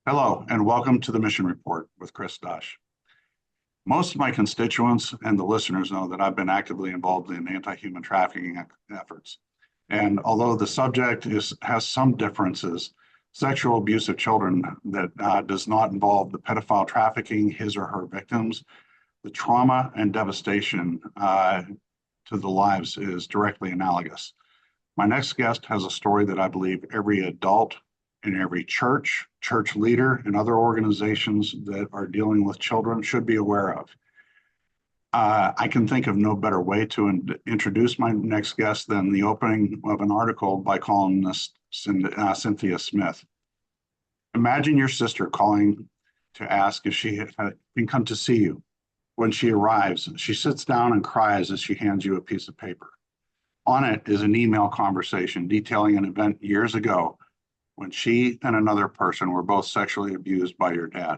Hello, and welcome to the Mission Report with Chris Dosh. Most of my constituents and the listeners know that I've been actively involved in anti-human trafficking efforts. And although the subject has some differences, sexual abuse of children that does not involve the pedophile trafficking his or her victims, the trauma and devastation to the lives is directly analogous. My next guest has a story that I believe every adult in every church leader, and other organizations that are dealing with children should be aware of. I can think of no better way to introduce my next guest than the opening of an article by columnist Cynthia Smith. Imagine your sister calling to ask if she can come to see you. When she arrives, she sits down and cries as she hands you a piece of paper. On it is an email conversation detailing an event years ago when she and another person were both sexually abused by your dad.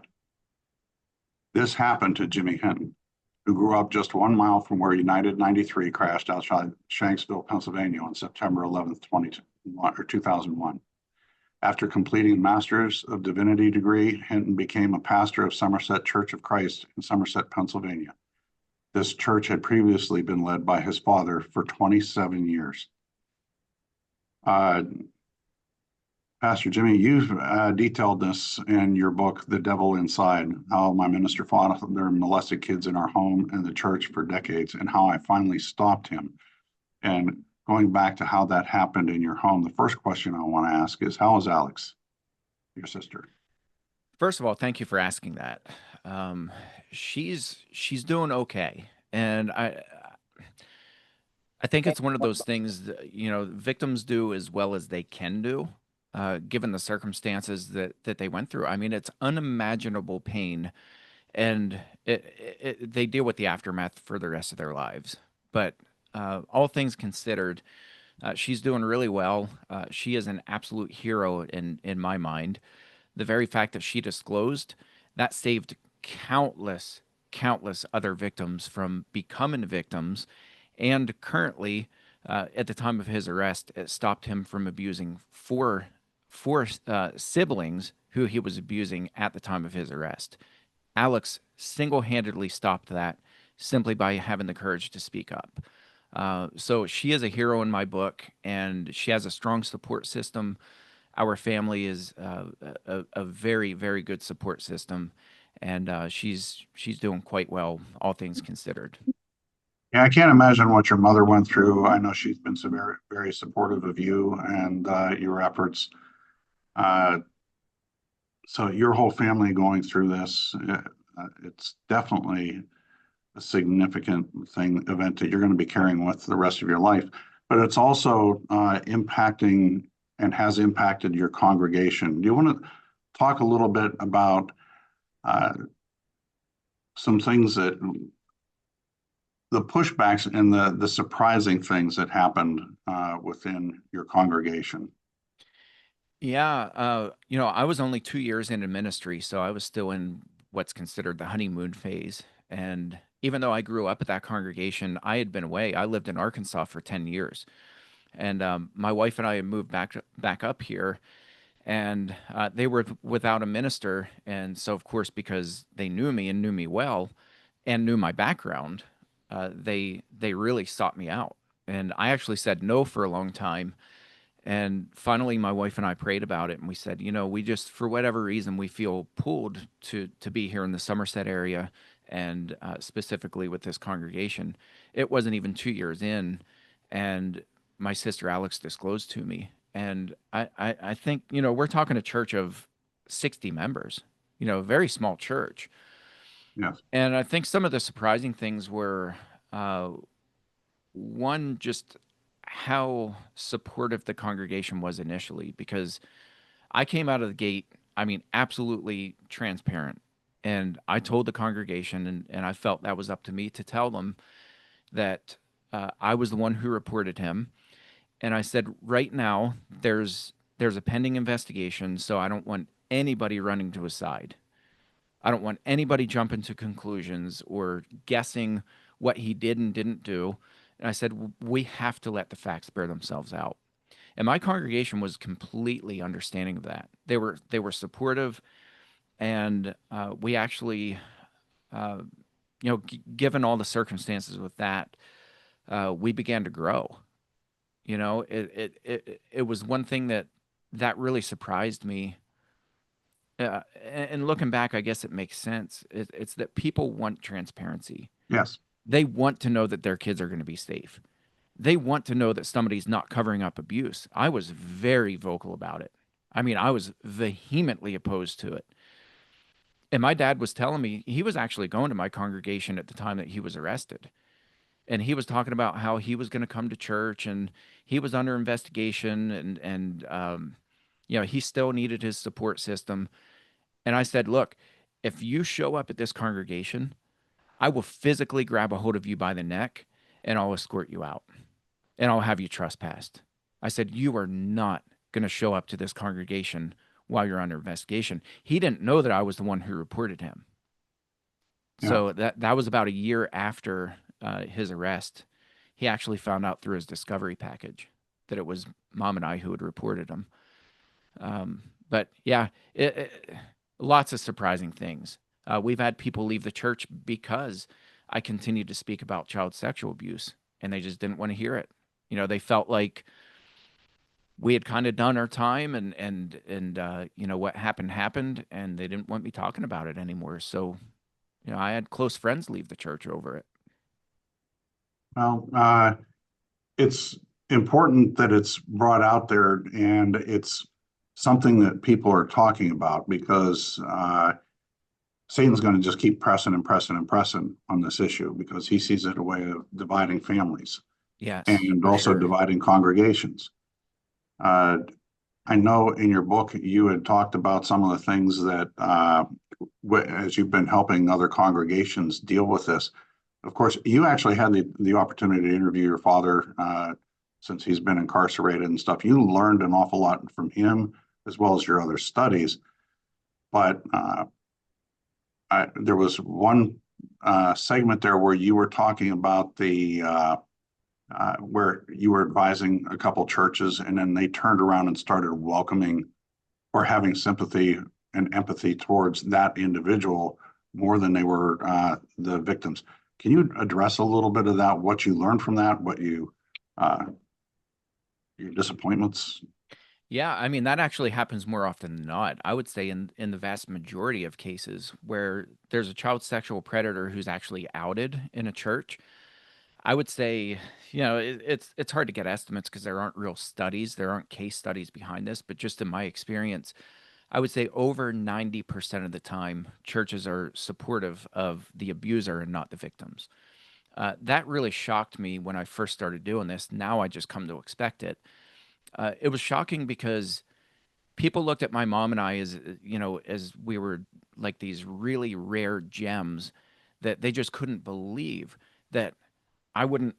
This happened to Jimmy Hinton, who grew up just 1 mile from where United 93 crashed outside Shanksville, Pennsylvania on September 11th, 2001. After completing a Master's of Divinity degree, Hinton became a pastor of Somerset Church of Christ in Somerset, Pennsylvania. This church had previously been led by his father for 27 years. Pastor Jimmy, you've detailed this in your book, The Devil Inside, how my minister fought their molested kids in our home and the church for decades, and how I finally stopped him. And going back to how that happened in your home, the first question I want to ask is, how is Alex, your sister? First of all, thank you for asking that. She's doing okay, and I think it's one of those things that, victims do as well as they can do. Given the circumstances that they went through. I mean, it's unimaginable pain, and they deal with the aftermath for the rest of their lives. But all things considered, she's doing really well. She is an absolute hero in my mind. The very fact that she disclosed, that saved countless other victims from becoming victims, and currently, at the time of his arrest, it stopped him from abusing four siblings who he was abusing at the time of his arrest. Alex single-handedly stopped that simply by having the courage to speak up. So she is a hero in my book, and she has a strong support system. Our family is a very, very good support system, and she's doing quite well, all things considered. Yeah, I can't imagine what your mother went through. I know she's been very, very supportive of you and your efforts. So your whole family going through this, it's definitely a significant event that you're going to be carrying with the rest of your life. But it's also impacting and has impacted your congregation. Do you want to talk a little bit about some things that the pushbacks and the surprising things that happened within your congregation? Yeah, I was only 2 years into ministry, so I was still in what's considered the honeymoon phase. And even though I grew up at that congregation, I had been away. I lived in Arkansas for 10 years. And my wife and I had moved back up here, and they were without a minister. And so, of course, because they knew me and knew me well and knew my background, they really sought me out. And I actually said no for a long time. And finally, my wife and I prayed about it, and we said, we just, for whatever reason, we feel pulled to be here in the Somerset area, and specifically with this congregation. It wasn't even 2 years in, and my sister Alex disclosed to me. And I think, we're talking a church of 60 members, a very small church. Yes. And I think some of the surprising things were, one, just how supportive the congregation was initially, because I came out of the gate, I mean, absolutely transparent. And I told the congregation, and I felt that was up to me to tell them that I was the one who reported him. And I said, right now, there's a pending investigation, so I don't want anybody running to his side. I don't want anybody jumping to conclusions or guessing what he did and didn't do. And I said, we have to let the facts bear themselves out. And my congregation was completely understanding of that. They were supportive. And we actually, uh, given all the circumstances with that, we began to grow. It was one thing that really surprised me. And looking back, I guess it makes sense. It's that people want transparency. Yes. They want to know that their kids are going to be safe. They want to know that somebody's not covering up abuse. I was very vocal about it. I mean, I was vehemently opposed to it. And my dad was telling me he was actually going to my congregation at the time that he was arrested. And he was talking about how he was going to come to church and he was under investigation and he still needed his support system. And I said, look, if you show up at this congregation, I will physically grab a hold of you by the neck and I'll escort you out and I'll have you trespassed. I said, you are not going to show up to this congregation while you're under investigation. He didn't know that I was the one who reported him. Yeah. So that was about a year after his arrest. He actually found out through his discovery package that it was Mom and I who had reported him. But yeah, lots of surprising things. We've had people leave the church because I continued to speak about child sexual abuse, and they just didn't want to hear it. They felt like we had kind of done our time, and what happened, and they didn't want me talking about it anymore. So, I had close friends leave the church over it. Well, it's important that it's brought out there and it's something that people are talking about because Satan's going to just keep pressing and pressing and pressing on this issue because he sees it a way of dividing families. Yes, and also dividing congregations. I know in your book you had talked about some of the things that as you've been helping other congregations deal with this. Of course, you actually had the opportunity to interview your father since he's been incarcerated and stuff. You learned an awful lot from him as well as your other studies. But there was one segment there where you were talking about where you were advising a couple churches and then they turned around and started welcoming or having sympathy and empathy towards that individual more than they were the victims. Can you address a little bit of that, what you learned from that, what your disappointments? Yeah, I mean, that actually happens more often than not. I would say in the vast majority of cases where there's a child sexual predator who's actually outed in a church, I would say, it's hard to get estimates because there aren't real studies, there aren't case studies behind this, but just in my experience, I would say over 90% of the time, churches are supportive of the abuser and not the victims. That really shocked me when I first started doing this. Now I just come to expect it. It was shocking because people looked at my mom and I as we were like these really rare gems that they just couldn't believe that I wouldn't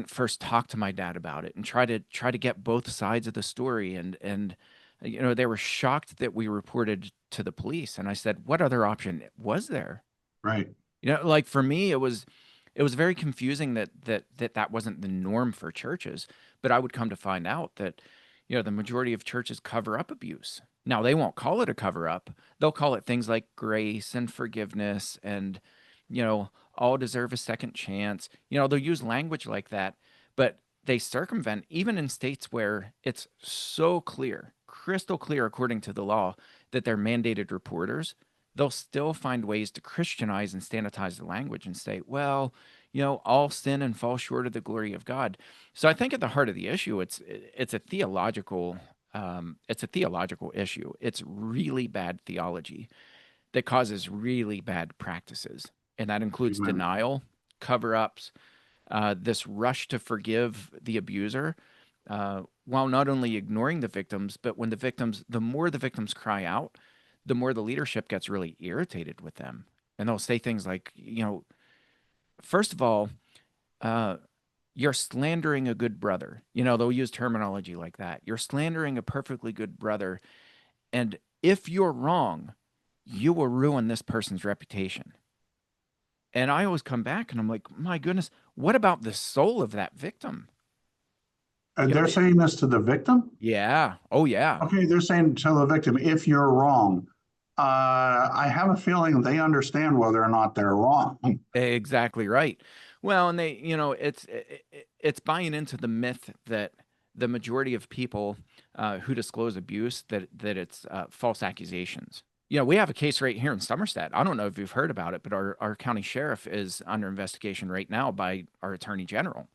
first talk to my dad about it and try to get both sides of the story and they were shocked that we reported to the police and I said, what other option was there? Right. Like for me it was very confusing that wasn't the norm for churches, but I would come to find out that the majority of churches cover up abuse. Now they won't call it a cover up. They'll call it things like grace and forgiveness and all deserve a second chance. They'll use language like that, but they circumvent, even in states where it's so clear, crystal clear according to the law, that they're mandated reporters, they'll still find ways to Christianize and standardize the language and say, well, all sin and fall short of the glory of God. So I think at the heart of the issue, it's a theological issue. It's really bad theology that causes really bad practices. And that includes Amen. denial, cover-ups, this rush to forgive the abuser, while not only ignoring the victims, but the more the victims cry out, the more the leadership gets really irritated with them. And they'll say things like, first of all, you're slandering a good brother. They'll use terminology like that. You're slandering a perfectly good brother. And if you're wrong, you will ruin this person's reputation. And I always come back and I'm like, my goodness, what about the soul of that victim? They're saying this to the victim? Yeah. Oh, yeah. Okay, they're saying to the victim, if you're wrong. I have a feeling they understand whether or not they're wrong. Exactly right. Well, and they, it's buying into the myth that the majority of people who disclose abuse that it's false accusations. We have a case right here in Somerset. I don't know if you've heard about it, but our county sheriff is under investigation right now by our attorney general.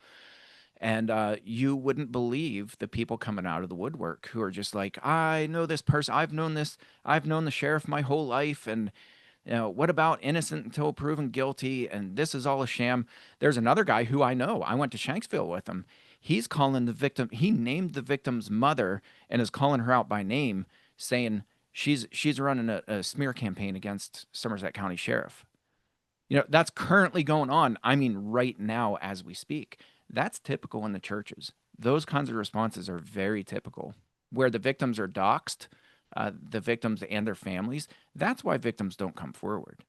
And you wouldn't believe the people coming out of the woodwork who are just like, I know this person. I've known the sheriff my whole life. And what about innocent until proven guilty? And this is all a sham. There's another guy who I know. I went to Shanksville with him. He's calling the victim. He named the victim's mother and is calling her out by name, saying she's running a smear campaign against Somerset County Sheriff. That's currently going on. I mean, right now as we speak. That's typical in the churches. Those kinds of responses are very typical, where the victims are doxxed, the victims and their families. That's why victims don't come forward.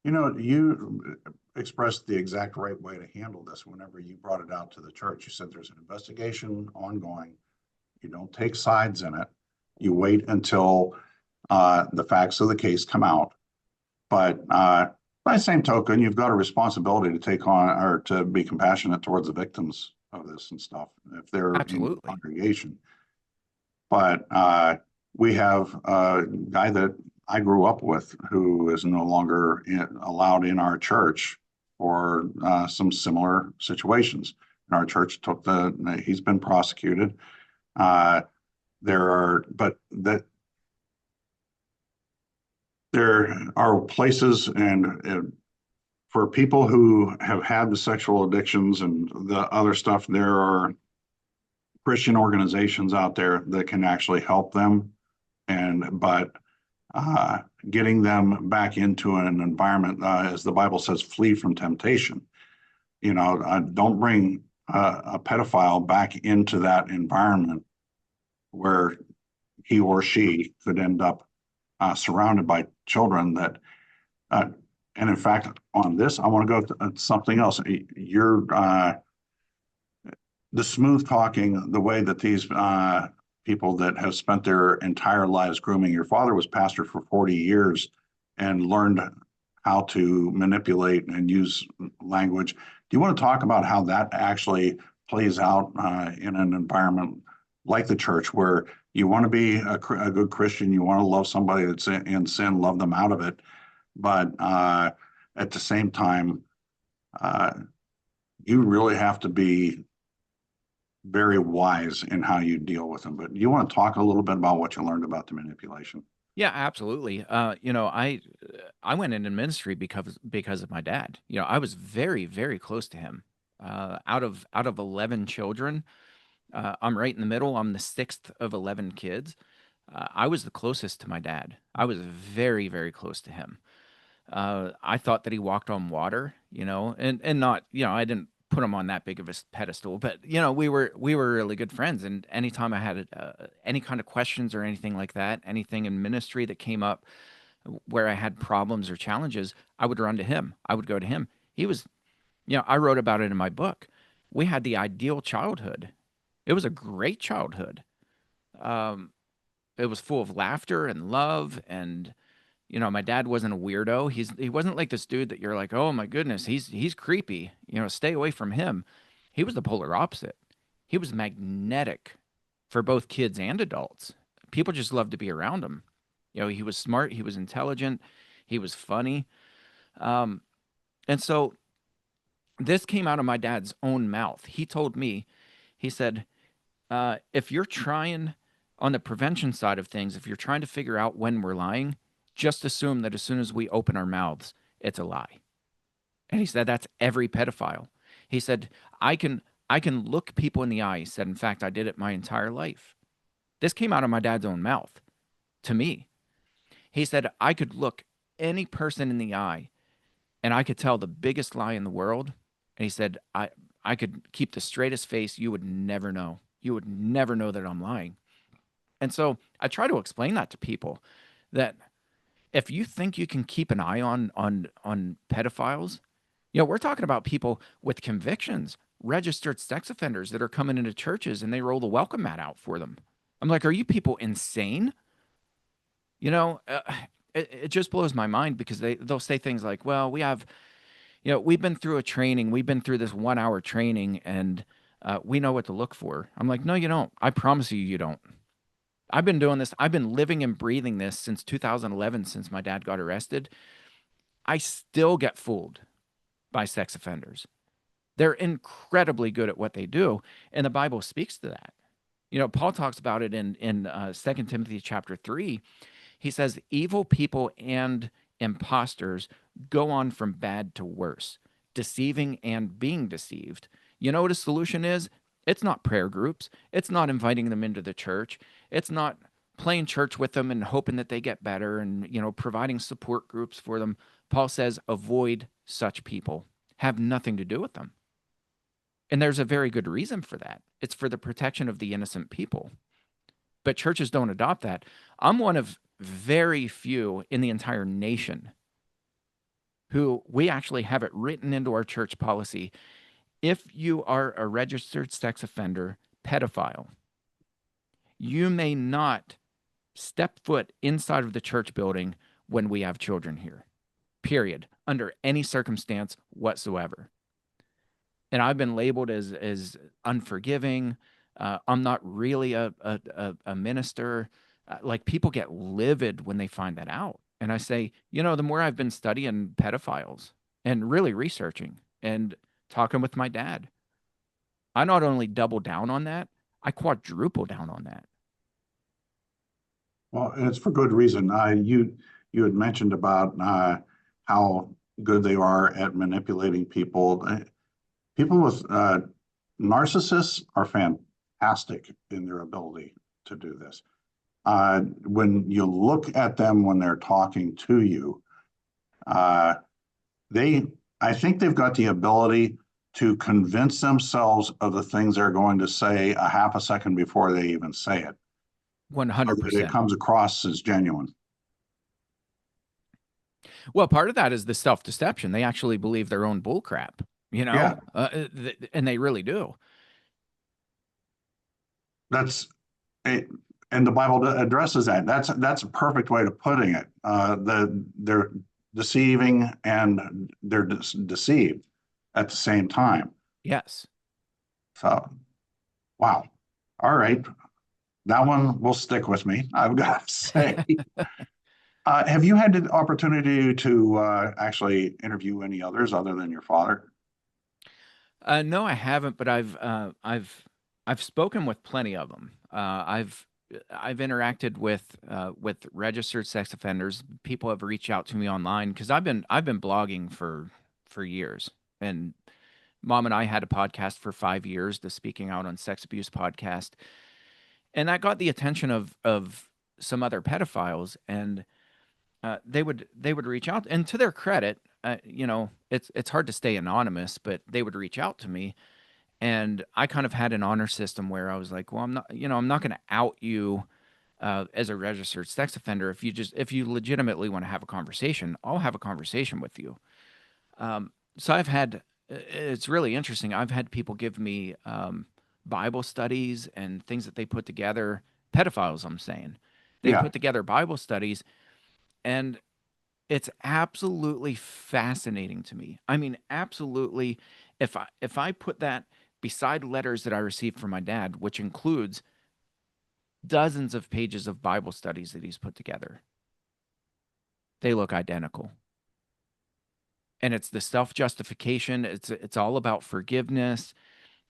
You expressed the exact right way to handle this whenever you brought it out to the church. You said there's an investigation ongoing. You don't take sides in it. You wait until the facts of the case come out. But by the same token, you've got a responsibility to take on or to be compassionate towards the victims of this and stuff if they're in the congregation. But we have a guy that I grew up with who is no longer allowed in our church for some similar situations. And our church he's been prosecuted. There are places and for people who have had the sexual addictions and the other stuff, there are Christian organizations out there that can actually help them. But getting them back into an environment, as the Bible says, flee from temptation. Don't bring a pedophile back into that environment where he or she could end up surrounded by children that, and in fact, on this, I want to go to something else. The smooth talking, the way that these people that have spent their entire lives grooming. Your father was pastor for 40 years and learned how to manipulate and use language. Do you want to talk about how that actually plays out in an environment like the church, where you want to be a good Christian, you want to love somebody that's in sin, love them out of it, but at the same time, you really have to be very wise in how you deal with them. But you want to talk a little bit about what you learned about the manipulation? Yeah, absolutely. I went into ministry because of my dad. I was very, very close to him. Out of 11 children, I'm right in the middle. I'm the 6th of 11 kids. I was the closest to my dad. I was very, very close to him. I thought that he walked on water, and not, I didn't put him on that big of a pedestal, but we were really good friends. And anytime I had any kind of questions or anything like that, anything in ministry that came up where I had problems or challenges, I would run to him. I would go to him. He was, I wrote about it in my book. We had the ideal childhood. It was a great childhood. It was full of laughter and love, and my dad wasn't a weirdo. He wasn't like this dude that you're like, oh my goodness, he's creepy. Stay away from him. He was the polar opposite. He was magnetic for both kids and adults. People just loved to be around him. He was smart. He was intelligent. He was funny. And so this came out of my dad's own mouth. He told me, he said, if you're trying on the prevention side of things, if you're trying to figure out when we're lying, just assume that as soon as we open our mouths, it's a lie. And he said, that's every pedophile. He said, I can look people in the eye. He said, in fact, I did it my entire life. This came out of my dad's own mouth to me. He said, I could look any person in the eye and I could tell the biggest lie in the world. And he said, I could keep the straightest face. You would never know. You would never know that I'm lying. And so I try to explain that to people, that if you think you can keep an eye on pedophiles, we're talking about people with convictions, registered sex offenders that are coming into churches and they roll the welcome mat out for them. I'm like, are you people insane? You know, it just blows my mind because they'll say things like, well, we've been through a training, we've been through this 1 hour training, and we know what to look for. I'm like, no, you don't. I promise you, you don't. I've been doing this. I've been living and breathing this since 2011, since my dad got arrested. I still get fooled by sex offenders. They're incredibly good at what they do, and the Bible speaks to that. You know, Paul talks about it in 2 Timothy chapter 3. He says, evil people and imposters go on from bad to worse, deceiving and being deceived. You know what a solution is? It's not prayer groups. It's not inviting them into the church. It's not playing church with them and hoping that they get better and, providing support groups for them. Paul says, avoid such people. Have nothing to do with them. And there's a very good reason for that. It's for the protection of the innocent people. But churches don't adopt that. I'm one of very few in the entire nation who we actually have it written into our church policy. If you are a registered sex offender, pedophile, you may not step foot inside of the church building when we have children here, period, under any circumstance whatsoever. And I've been labeled as unforgiving. I'm not really a minister. Like, people get livid when they find that out. And I say, the more I've been studying pedophiles and really researching and talking with my dad, I not only double down on that, I quadruple down on that. Well, and it's for good reason. You had mentioned about how good they are at manipulating people. People with narcissists are fantastic in their ability to do this. When you look at them when they're talking to you, I think they've got the ability to convince themselves of the things they're going to say a half a second before they even say it. 100%. It comes across as genuine. Well, part of that is the self-deception. They actually believe their own bullcrap, Yeah. And they really do. That's it. And the Bible addresses that. That's a perfect way of putting it. They're deceiving and they're deceived at the same time. Yes. So, wow. All right. That one will stick with me, I've got to say. Have you had the opportunity to actually interview any others other than your father? No, I haven't, but I've spoken with plenty of them. I've interacted with registered sex offenders. People have reached out to me online because I've been blogging for years, and Mom and I had a podcast for 5 years, the Speaking Out on Sex Abuse podcast, and that got the attention of some other pedophiles, and they would reach out, and to their credit, it's hard to stay anonymous, but they would reach out to me. And I kind of had an honor system where I was like, well, I'm not going to out you as a registered sex offender. If you legitimately want to have a conversation, I'll have a conversation with you. So it's really interesting. I've had people give me Bible studies and things that they put together. Pedophiles, I'm saying. They put together Bible studies, and it's absolutely fascinating to me. I mean, absolutely. If I put that beside letters that I received from my dad, which includes dozens of pages of Bible studies that he's put together, they look identical. And it's the self-justification. It's all about forgiveness,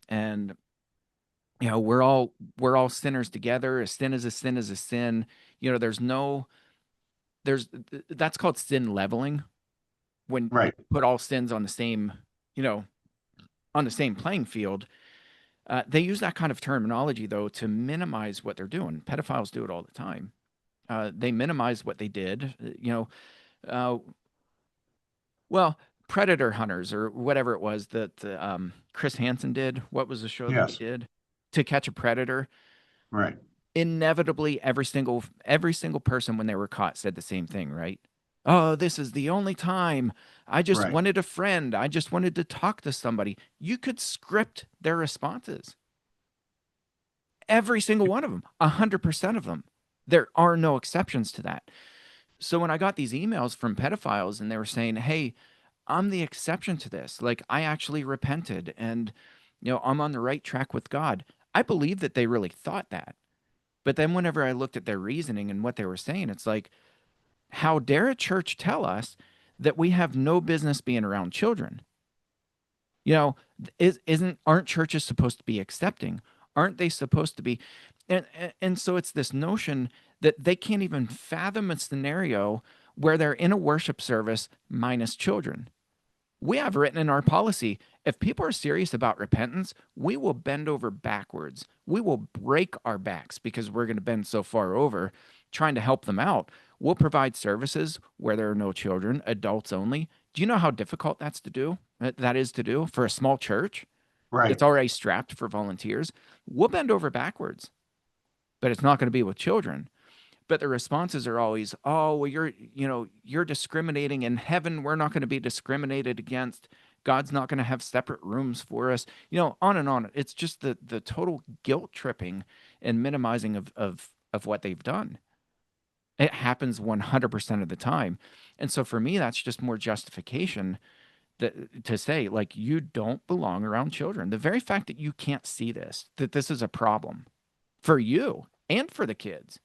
and we're all sinners together. A sin is a sin is a sin. That's called sin leveling, when you put all sins on the same, on the same playing field. They use that kind of terminology, though, to minimize what they're doing. Pedophiles do it all the time. They minimize what they did, well, predator hunters, or whatever it was that Chris Hansen did. What was the show that he did? To Catch a Predator. Right. Inevitably, every single person when they were caught said the same thing, right? Oh, this is the only time. I just wanted a friend. I just wanted to talk to somebody. You could script their responses. Every single one of them, 100% of them. There are no exceptions to that. So when I got these emails from pedophiles and they were saying, "Hey, I'm the exception to this. Like I actually repented and I'm on the right track with God." I believe that they really thought that. But then whenever I looked at their reasoning and what they were saying, it's like, how dare a church tell us that we have no business being around children? You know, aren't churches supposed to be accepting? Aren't they supposed to be? And so it's this notion that they can't even fathom a scenario where they're in a worship service minus children. We have written in our policy, if people are serious about repentance, we will bend over backwards. We will break our backs because we're going to bend so far over trying to help them out. We'll provide services where there are no children, adults only. Do you know how difficult that is to do for a small church Right. that's already strapped for volunteers? We'll bend over backwards, but it's not going to be with children. But the responses are always, "Oh, well, you're discriminating. In heaven, we're not going to be discriminated against. God's not going to have separate rooms for us." On and on. It's just the total guilt tripping and minimizing of what they've done. It happens 100% of the time. And so for me, that's just more justification to say, like, you don't belong around children. The very fact that you can't see this, that this is a problem for you and for the kids.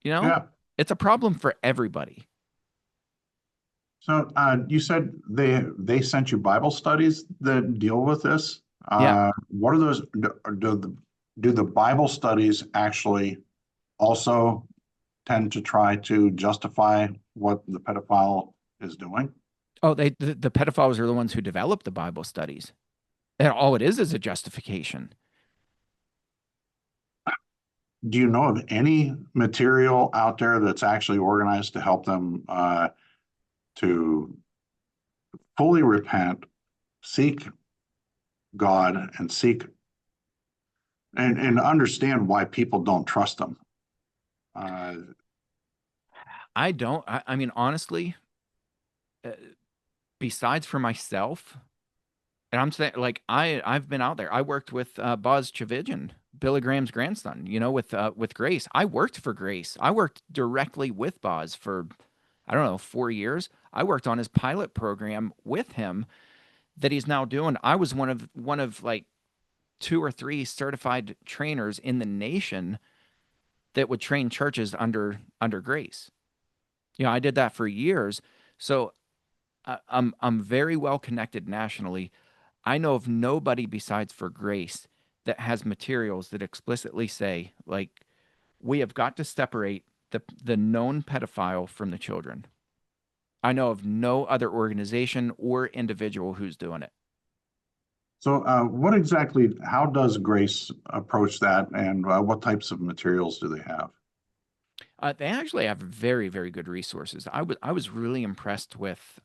Yeah. It's a problem for everybody. So you said they sent you Bible studies that deal with this. Yeah. What are those? Do the Bible studies actually also tend to try to justify what the pedophile is doing? Oh, the pedophiles are the ones who developed the Bible studies. And all it is a justification. Do you know of any material out there that's actually organized to help them to fully repent, seek God, and seek and understand why people don't trust them? I don't. I mean, honestly, uh, besides for myself, and I'm saying, like, I've been out there. I worked with 𝐂𝐻𝐸𝐺, Billy Graham's grandson. With Grace. I worked for Grace. I worked directly with 𝐂𝐻 for, I don't know, 4 years. I worked on his pilot program with him that he's now doing. I was one of like 2 or 3 certified trainers in the nation that would train churches under Grace. I did that for years. So I'm very well connected nationally. I know of nobody besides for Grace that has materials that explicitly say, like, we have got to separate the known pedophile from the children. I know of no other organization or individual who's doing it. So how does Grace approach that, and what types of materials do they have? They actually have very, very good resources. I was really impressed with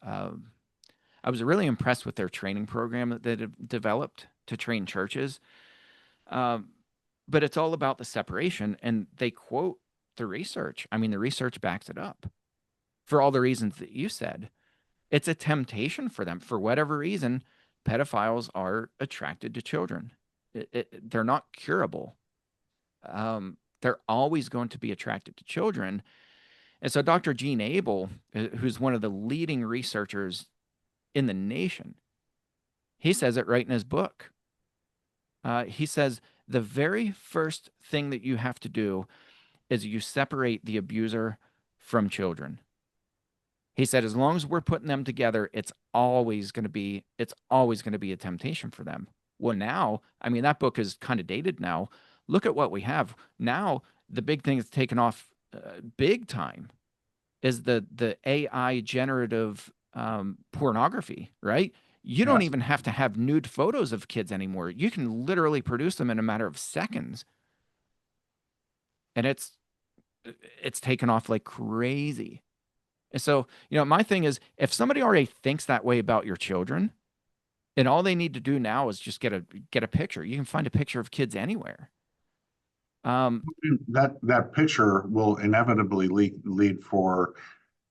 their training program that they developed to train churches. Um, but it's all about the separation, and they quote the research. I mean, the research backs it up for all the reasons that you said. It's a temptation for them. For whatever reason, pedophiles are attracted to children. They're not curable. They're always going to be attracted to children. And so Dr. Gene Abel, who's one of the leading researchers in the nation, he says it right in his book. He says the very first thing that you have to do is you separate the abuser from children. He said, as long as we're putting them together, it's always going to be a temptation for them. Well, now, I mean, that book is kind of dated now. Look at what we have now. The big thing that's taken off big time is the AI generative pornography, right? You don't Yes. even have to have nude photos of kids anymore. You can literally produce them in a matter of seconds, and it's taken off like crazy. And so, my thing is, if somebody already thinks that way about your children, and all they need to do now is just get a picture. You can find a picture of kids anywhere. That picture will inevitably lead for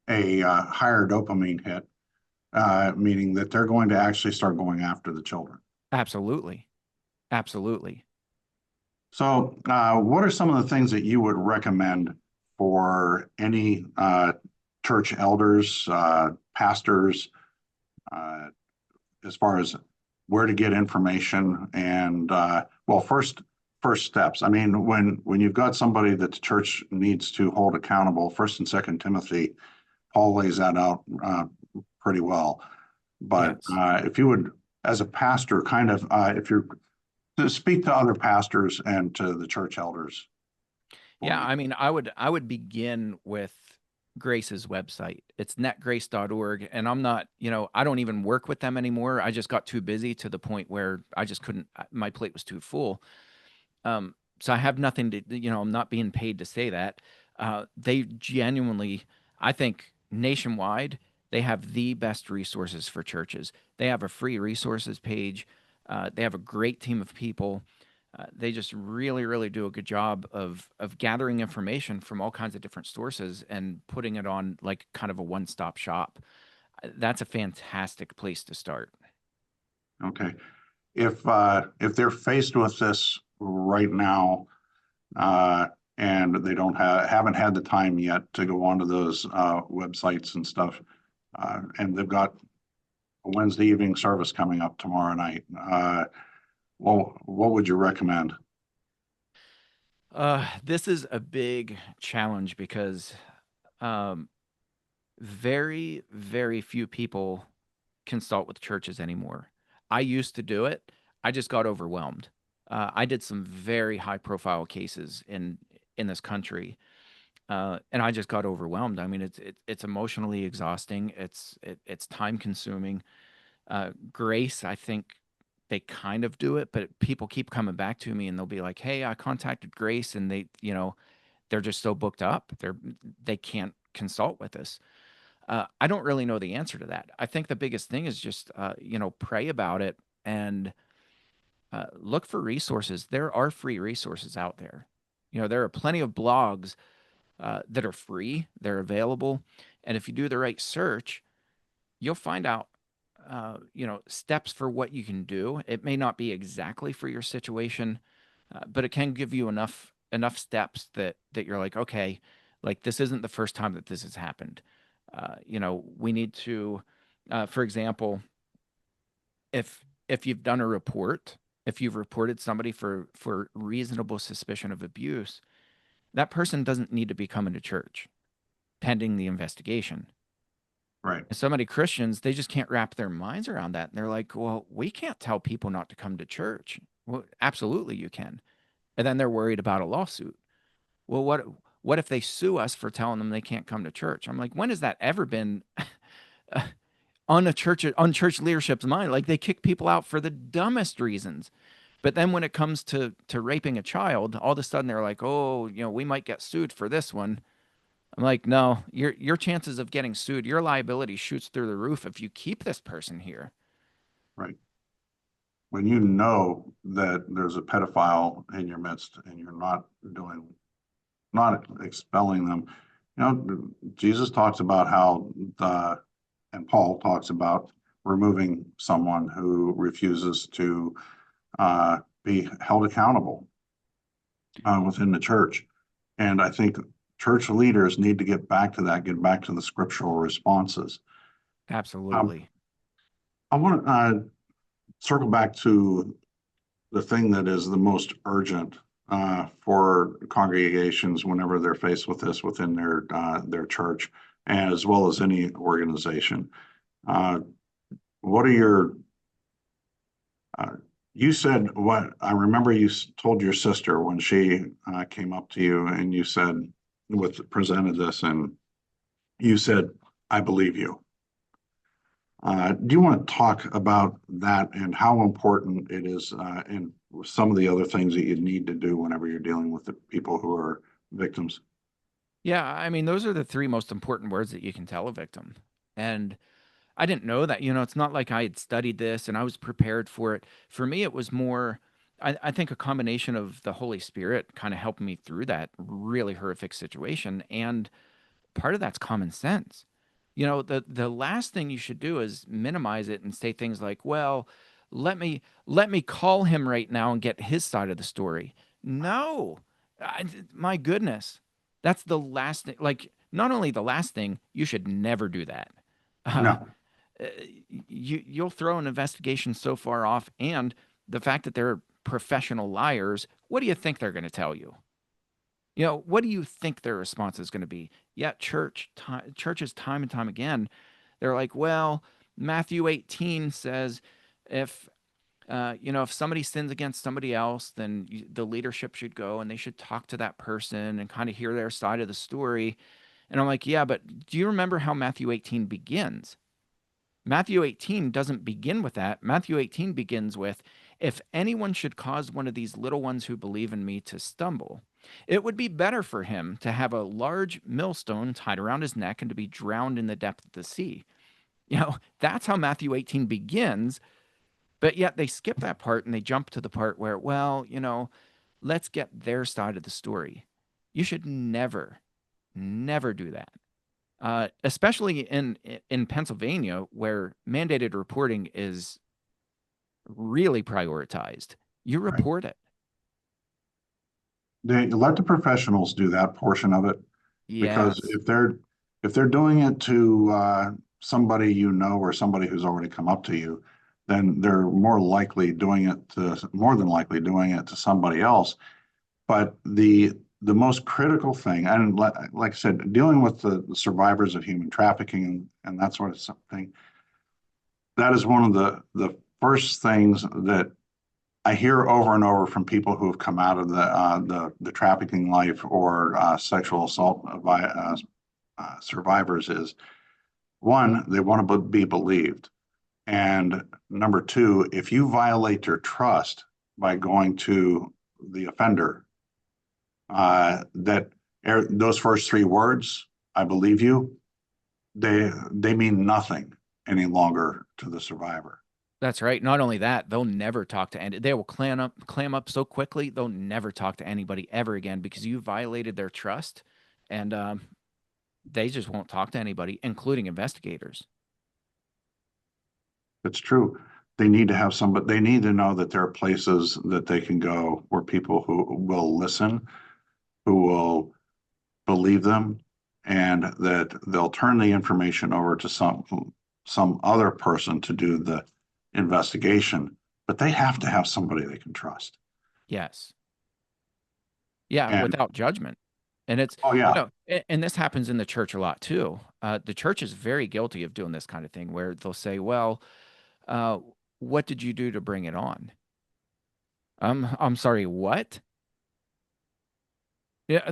a higher dopamine hit, meaning that they're going to actually start going after the children. Absolutely. Absolutely. So, what are some of the things that you would recommend for any church elders, pastors, uh, as far as where to get information and well, first steps? I mean, when you've got somebody that the church needs to hold accountable, First and Second Timothy, Paul lays that out pretty well. But Yes. if you would, as a pastor, kind of, if you're to speak to other pastors and to the church elders for Yeah, me. I mean, I would begin with Grace's website. It's netgrace.org, and I'm not, I don't even work with them anymore. I just got too busy to the point where I just couldn't. My plate was too full. So I have nothing to, I'm not being paid to say that. They genuinely, I think, nationwide, they have the best resources for churches. They have a free resources page. They have a great team of people. They just really, really do a good job of gathering information from all kinds of different sources and putting it on like kind of a one-stop shop. That's a fantastic place to start. Okay. If they're faced with this right now, and they haven't had the time yet to go onto those websites and stuff, and they've got a Wednesday evening service coming up tomorrow night, well, what would you recommend? This is a big challenge because um, very, very few people consult with churches anymore. I used to do it. I just got overwhelmed. I did some very high profile cases in this country, and I just got overwhelmed. I mean, it's emotionally exhausting. It's time consuming. Grace, I think they kind of do it, but people keep coming back to me and they'll be like, "Hey, I contacted Grace," and they're just so booked up. They can't consult with us. I don't really know the answer to that. I think the biggest thing is just pray about it and look for resources. There are free resources out there. There are plenty of blogs that are free. They're available, and if you do the right search, you'll find out steps for what you can do. It may not be exactly for your situation, but it can give you enough steps that you're like, okay, like this isn't the first time that this has happened. We need to, for example, if you've done a report, if you've reported somebody for reasonable suspicion of abuse, that person doesn't need to be coming to church pending the investigation. Right. And so many Christians, they just can't wrap their minds around that. And they're like, well, we can't tell people not to come to church. Well, absolutely you can. And then they're worried about a lawsuit. Well, what if they sue us for telling them they can't come to church? I'm like, when has that ever been on church leadership's mind? Like they kick people out for the dumbest reasons. But then when it comes to raping a child, all of a sudden they're like, oh, we might get sued for this one. I'm like, no, your chances of getting sued, your liability shoots through the roof if you keep this person here. Right. When you know that there's a pedophile in your midst and you're not expelling them. Jesus talks about how and Paul talks about removing someone who refuses to be held accountable within the church. And I think church leaders need to get back to that, get back to the scriptural responses. Absolutely. I want to circle back to the thing that is the most urgent for congregations whenever they're faced with this within their church, as well as any organization. What are your you said what I remember you told your sister when she came up to you and you said presented this and you said, "I believe you." Do you want to talk about that and how important it is and some of the other things that you need to do whenever you're dealing with the people who are victims? Yeah, I mean, those are the three most important words that you can tell a victim. And I didn't know that. It's not like I had studied this and I was prepared for it. For me, it was more, I think a combination of the Holy Spirit kind of helped me through that really horrific situation. And part of that's common sense. The last thing you should do is minimize it and say things like, "Well, let me call him right now and get his side of the story." No, my goodness, that's the last thing. Like, not only the last thing, you should never do that. Uh, No, you'll throw an investigation so far off, and the fact that they're professional liars. What do you think they're going to tell you? What do you think their response is going to be? Yeah, churches time and time again, they're like, well, Matthew 18 says if if somebody sins against somebody else, then the leadership should go and they should talk to that person and kind of hear their side of the story. And I'm like, yeah, but do you remember how Matthew 18 begins? Matthew 18 doesn't begin with that. Matthew 18 begins with, if anyone should cause one of these little ones who believe in me to stumble, it would be better for him to have a large millstone tied around his neck and to be drowned in the depth of the sea. That's how Matthew 18 begins. But yet they skip that part and they jump to the part where, well, let's get their side of the story. You should never, never do that. Especially in Pennsylvania, where mandated reporting is really prioritized. You right. report it. They let the professionals do that portion of it, because Yes. if they're doing it to somebody or somebody who's already come up to you, then they're more than likely doing it to somebody else. But the most critical thing, and like I said, dealing with the survivors of human trafficking and that sort of thing, that is one of the first things that I hear over and over from people who have come out of the trafficking life or sexual assault survivors is, one, they want to be believed. And number two, if you violate their trust by going to the offender, those first three words, I believe you, they mean nothing any longer to the survivor. That's right. Not only that, they'll never talk to any. They will clam up so quickly. They'll never talk to anybody ever again because you violated their trust, and they just won't talk to anybody, including investigators. It's true. They need to have somebody, they need to know that there are places that they can go where people who will listen, who will believe them, and that they'll turn the information over to some other person to do the investigation, but they have to have somebody they can trust. Yes. Yeah, And without judgment. And it's, oh yeah, and this happens in the church a lot too. The church is very guilty of doing this kind of thing where they'll say, well, uh, what did you do to bring it on? I'm sorry, what? Yeah,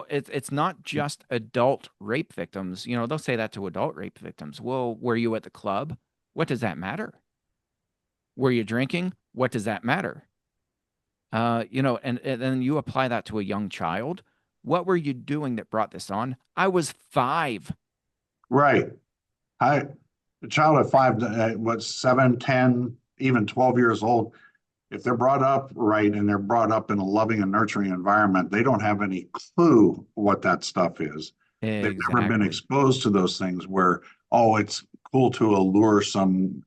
it's not just adult rape victims. They'll say that to adult rape victims. Well, were you at the club? What does that matter? Were you drinking? What does that matter? And then you apply that to a young child. What were you doing that brought this on? I was 5. right. I a child at 5, 7, 10, even 12 years old, if they're brought up right and they're brought up in a loving and nurturing environment, they don't have any clue what that stuff is. They've never been Exactly. exposed to those things where, oh, it's cool to allure some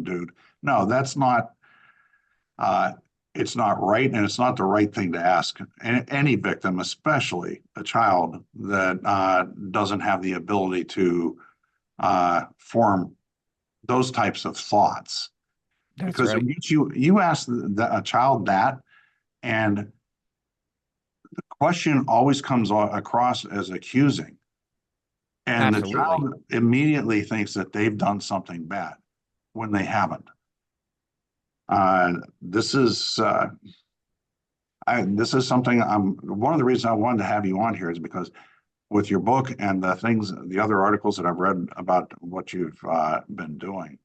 dude. No, that's not it's not right, and it's not the right thing to ask any victim, especially a child that doesn't have the ability to form those types of thoughts. That's Because right. you ask a child that, and the question always comes across as accusing, and the Absolutely. child immediately thinks that they've done something bad when they haven't. This is this is something one of the reasons I wanted to have you on here is because with your book and the other articles that I've read about what you've been doing,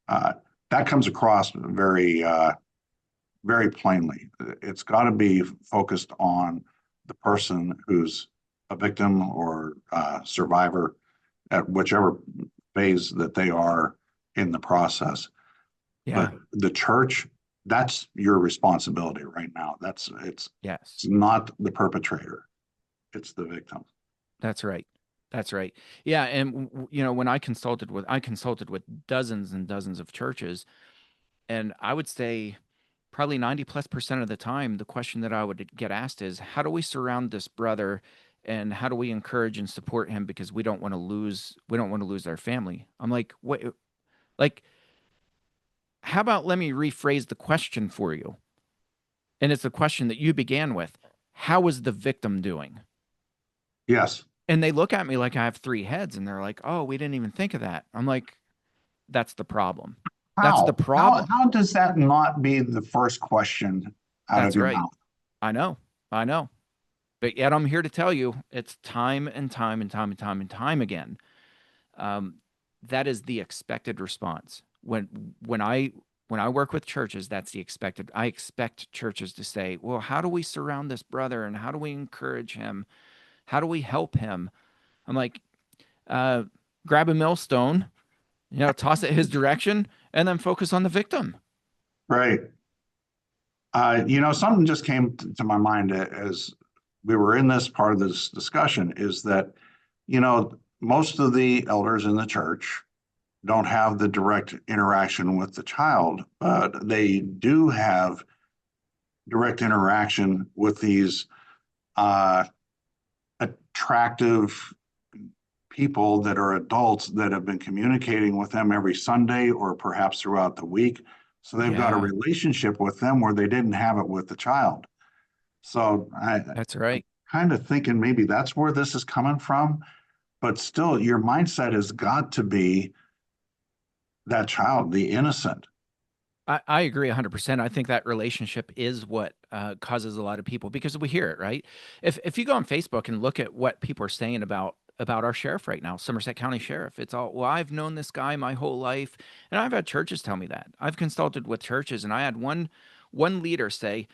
that comes across very plainly. It's got to be focused on the person who's a victim or survivor at whichever phase that they are in the process. Yeah. But the church, that's your responsibility right now. It's Yes. not the perpetrator, it's the victim. That's right. That's right. Yeah, and when I consulted with dozens and dozens of churches, and I would say probably 90+% of the time, the question that I would get asked is, how do we surround this brother and how do we encourage and support him because we don't want to lose our family? I'm like, what, like, how about let me rephrase the question for you? And it's the question that you began with. How is the victim doing? Yes. And they look at me like I have three heads and they're like, oh, we didn't even think of that. I'm like, that's the problem. That's the How? problem. How does that not be the first question out of That's your right. mouth? I know. I know. But yet I'm here to tell you it's time and time and time and time and time again. Um, that is the expected response. When I work with churches, that's the expected. I expect churches to say, well, how do we surround this brother and how do we encourage him? How do we help him? I'm like, grab a millstone, toss it his direction, and then focus on the victim. Right. Something just came to my mind as we were in this part of this discussion is that, most of the elders in the church don't have the direct interaction with the child, but they do have direct interaction with these attractive people that are adults that have been communicating with them every Sunday or perhaps throughout the week. So they've got a relationship with them where they didn't have it with the child. So That's right. I'm kind of thinking maybe that's where this is coming from, but still your mindset has got to be that child, the innocent. I agree 100%. I think that relationship is what causes a lot of people because we hear it, right? If you go on Facebook and look at what people are saying about our sheriff right now, Somerset County Sheriff, it's all, well, I've known this guy my whole life, and I've had churches tell me that. I've consulted with churches, and I had one leader say,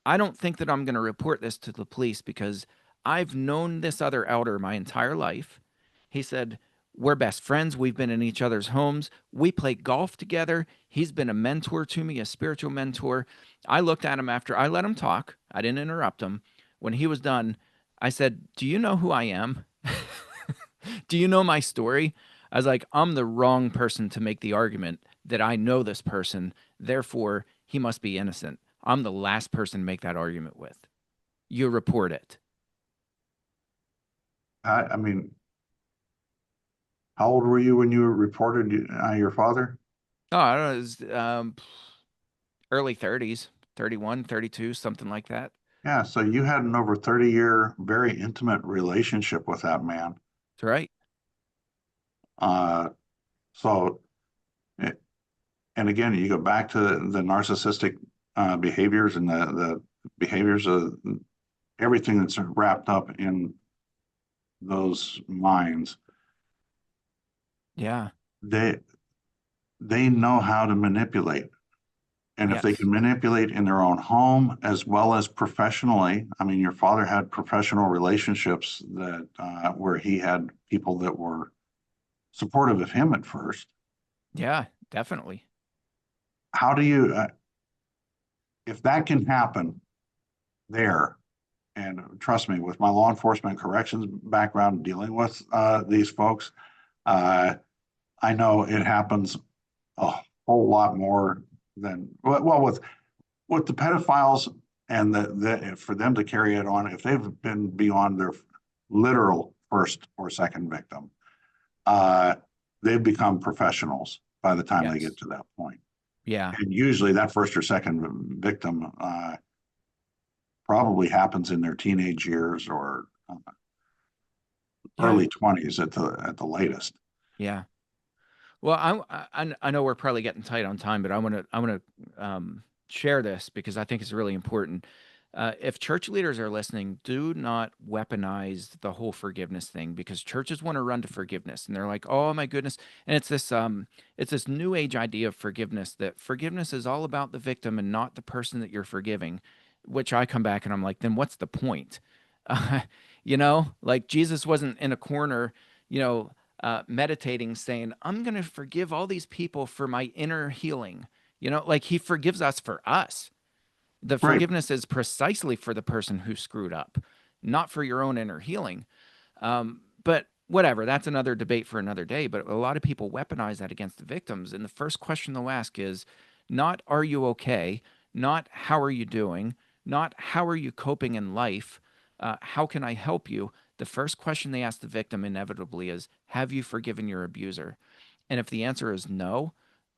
I don't think that I'm going to report this to the police because I've known this other elder my entire life. He said, we're best friends. We've been in each other's homes. We play golf together. He's been a mentor to me, a spiritual mentor. I looked at him after I let him talk. I didn't interrupt him. When he was done, I said, do you know who I am? Do you know my story? I was like, I'm the wrong person to make the argument that I know this person. Therefore, he must be innocent. I'm the last person to make that argument with. You report it. I mean, how old were you when you reported your father? Oh, I don't know. It was, early 30s, 31, 32, something like that. Yeah, so you had an over 30-year, very intimate relationship with that man. That's right. So, and again, you go back to the narcissistic behaviors and the behaviors of everything that's wrapped up in those minds. Yeah. They know how to manipulate. And if they Yes. can manipulate in their own home as well as professionally, I mean, your father had professional relationships that where he had people that were supportive of him at first. Yeah, definitely. How do you, if that can happen there, and trust me, with my law enforcement corrections background dealing with these folks, I know it happens a whole lot more than, well, with the pedophiles and for them to carry it on, if they've been beyond their literal first or second victim, they've become professionals by the time they get to that point. Yeah. And usually that first or second victim probably happens in their teenage years or early 20s at the latest. Yeah. Well, I know we're probably getting tight on time, but I want to share this because I think it's really important. If church leaders are listening, do not weaponize the whole forgiveness thing because churches want to run to forgiveness and they're like, "Oh my goodness!" And it's this new age idea of forgiveness that forgiveness is all about the victim and not the person that you're forgiving. Which I come back and I'm like, then what's the point? Like Jesus wasn't in a corner, meditating, saying, I'm going to forgive all these people for my inner healing. Like he forgives us for us. The Right. forgiveness is precisely for the person who screwed up, not for your own inner healing. But whatever, that's another debate for another day. But a lot of people weaponize that against the victims. And the first question they'll ask is not, are you okay? not how are you doing, not how are you coping in life, how can I help you? The first question they ask the victim inevitably is, have you forgiven your abuser? And if the answer is no,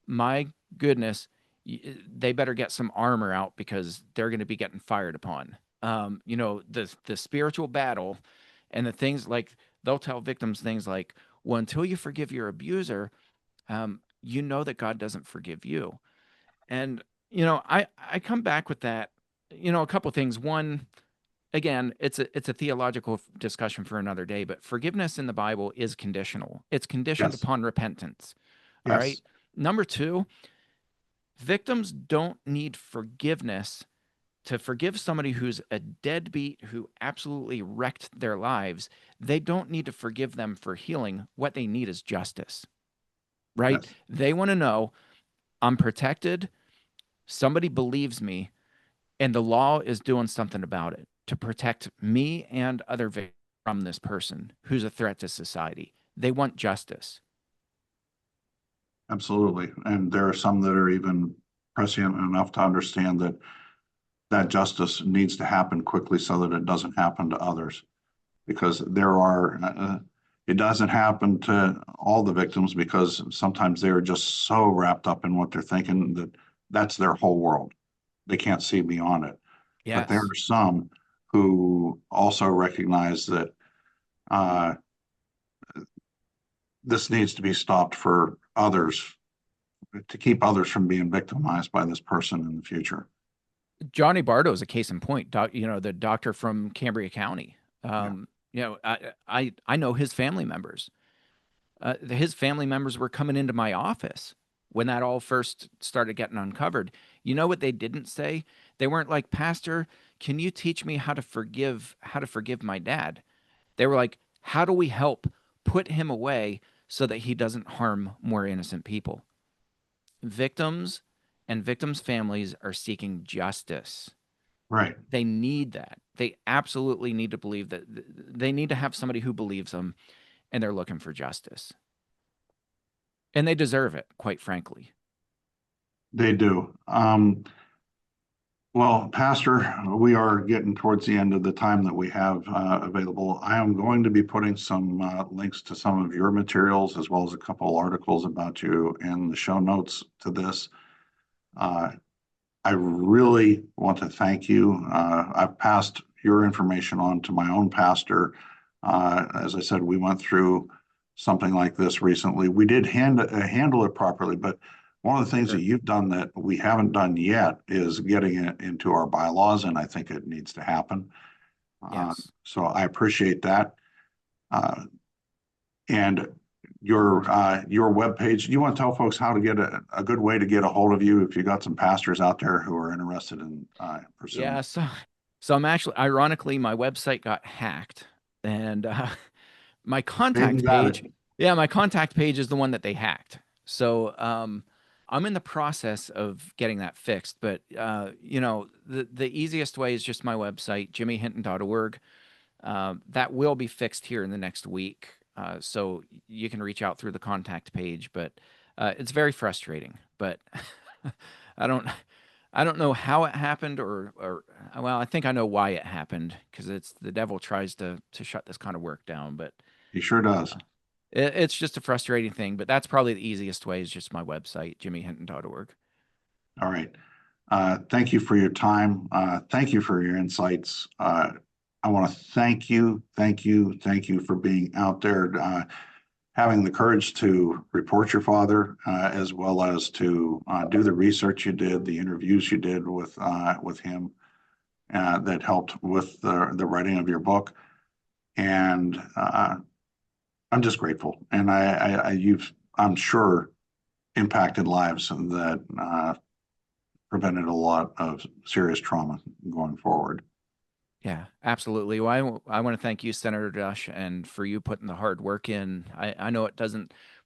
my goodness, they better get some armor out because they're going to be getting fired upon. You know, the spiritual battle and the things like they'll tell victims things like, well, until you forgive your abuser, you know that God doesn't forgive you. And, you know, I come back with that, you know, a couple things. One, again, it's a theological discussion for another day, but forgiveness in the Bible is conditional. It's conditioned Yes. upon repentance. All right. Yes. Number two, victims don't need forgiveness to forgive somebody who's a deadbeat who absolutely wrecked their lives. They don't need to forgive them for healing. What they need is justice, right? Yes. They want to know I'm protected. Somebody believes me, and the law is doing something about it to protect me and other victims from this person who's a threat to society. They want justice. Absolutely. And there are some that are even prescient enough to understand that that justice needs to happen quickly so that it doesn't happen to others. Because there are, it doesn't happen to all the victims because sometimes they're just so wrapped up in what they're thinking that that's their whole world. They can't see beyond it. But there Yes. are some who also recognize that uh, this needs to be stopped for others, to keep others from being victimized by this person in the future. Johnny Bardo is a case in point. You know, the doctor from Cambria County. Yeah. You know, I know his family members. His family members were coming into my office when that all first started getting uncovered. You know what they didn't say? They weren't like, Pastor, can you teach me how to forgive my dad? They were like, how do we help put him away so that he doesn't harm more innocent people? Victims and victims' families are seeking justice. Right. They need that. They absolutely need to believe that they need to have somebody who believes them and they're looking for justice. And they deserve it, quite frankly. They do. Well, Pastor, we are getting towards the end of the time that we have available. I am going to be putting some links to some of your materials as well as a couple of articles about you in the show notes to this. I really want to thank you. I've passed your information on to my own pastor. As I said, we went through something like this recently. We did handle it properly, but one of the things Sure. that you've done that we haven't done yet is getting it into our bylaws, and I think it needs to happen. Yes. So I appreciate that. And your webpage, you want to tell folks how to get a good way to get a hold of you if you got some pastors out there who are interested in pursuing. Yeah. So I'm actually, ironically, my website got hacked and my Even contact better. page, yeah, my contact page is the one that they hacked. So I'm in the process of getting that fixed. But, you know, the easiest way is just my website, jimmyhinton.org. That will be fixed here in the next week. So you can reach out through the contact page, but it's very frustrating. But I don't I don't know how it happened or well, I think I know why it happened because it's the devil tries to shut this kind of work down, but He sure does. it's just a frustrating thing. But that's probably the easiest way is just my website, jimmyhinton.org. All right. Thank you for your time. Thank you for your insights. I want to thank you for being out there, having the courage to report your father, as well as to do the research you did, the interviews you did with him, that helped with the writing of your book. And I'm just grateful. And you've, I'm sure, impacted lives that prevented a lot of serious trauma going forward. Yeah, absolutely. Well, I want to thank you, Senator Dush, and for you putting the hard work in. I know it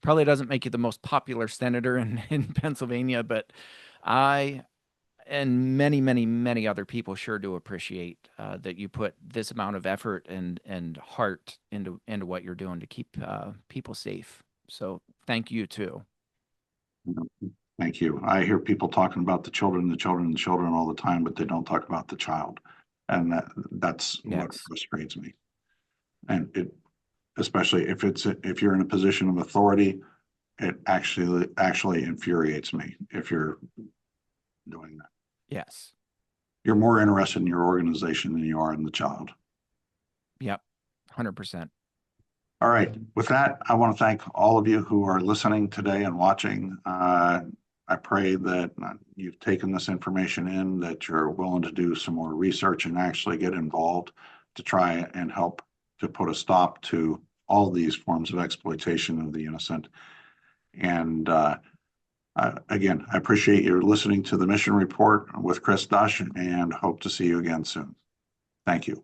probably doesn't make you the most popular senator in Pennsylvania, but I and many, many, many other people sure do appreciate that you put this amount of effort and heart into what you're doing to keep people safe. So thank you too. Thank you. I hear people talking about the children all the time, but they don't talk about the child. And that's what Yes. frustrates me. And especially if you're in a position of authority, it actually infuriates me if you're doing that. Yes. You're more interested in your organization than you are in the child. Yep. 100%. All right. With that, I want to thank all of you who are listening today and watching. I pray that you've taken this information in, that you're willing to do some more research and actually get involved to try and help to put a stop to all these forms of exploitation of the innocent. And again, I appreciate you listening to the Mission Report with Chris Dush and hope to see you again soon. Thank you.